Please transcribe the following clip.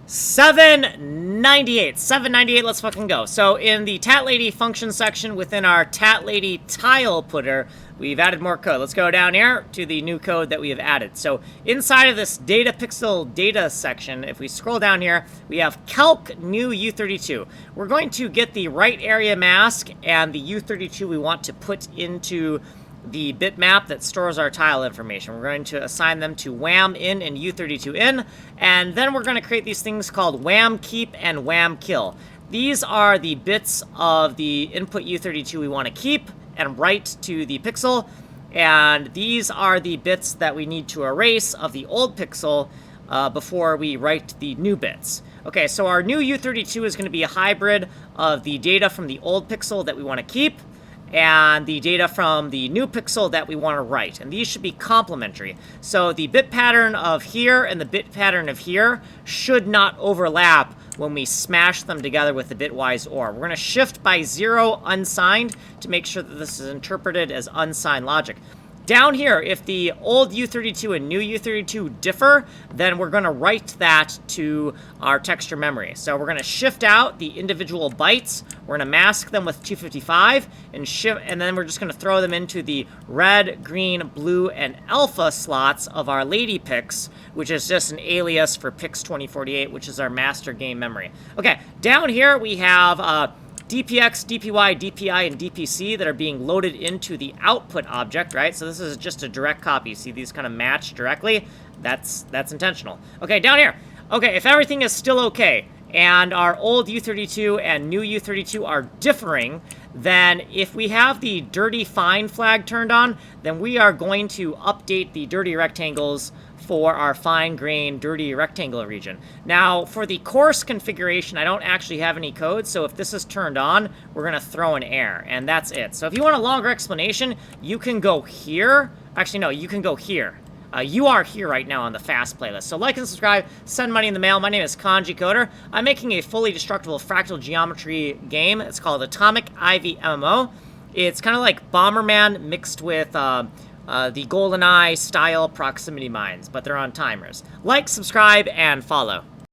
798. 798, let's fucking go. So in the TatLady function section within our TatLady tile putter, we've added more code. Let's go down here to the new code that we have added. So inside of this data pixel data section, if we scroll down here, we have Calc new U32. We're going to get the right area mask and the U32 we want to put into the bitmap that stores our tile information. We're going to assign them to wham in and U32 in, and then we're going to create these things called wham keep and wham kill. These are the bits of the input U32 we want to keep and write to the pixel, and these are the bits that we need to erase of the old pixel before we write the new bits. Okay, so our new U32 is going to be a hybrid of the data from the old pixel that we want to keep and the data from the new pixel that we want to write. And these should be complementary. So the bit pattern of here and the bit pattern of here should not overlap when we smash them together with the bitwise OR. We're going to shift by 0 unsigned to make sure that this is interpreted as unsigned logic. Down here, if the old U32 and new U32 differ, then we're going to write that to our texture memory. So we're going to shift out the individual bytes. We're going to mask them with 255 and then we're just going to throw them into the red, green, blue, and alpha slots of our LadyPix, which is just an alias for Pix 2048, which is our master game memory. Okay, down here we have DPX, DPY, DPI, and DPC that are being loaded into the output object, right? So this is just a direct copy. See, these kind of match directly. That's intentional. Okay, down here. Okay, if everything is still okay, and our old U32 and new U32 are differing, then if we have the dirty fine flag turned on, then we are going to update the dirty rectangles for our fine grain dirty rectangle region. Now, for the coarse configuration, I don't actually have any code, so if this is turned on, we're going to throw an error, and that's it. So if you want a longer explanation, you can go here. Actually, no, you can go here. You are here right now on the fast playlist. So like and subscribe, send money in the mail. My name is Kanji Coder. I'm making a fully destructible fractal geometry game. It's called Atomic Ivy MMO. It's kind of like Bomberman mixed with the GoldenEye style proximity mines, but they're on timers. Like, subscribe, and follow.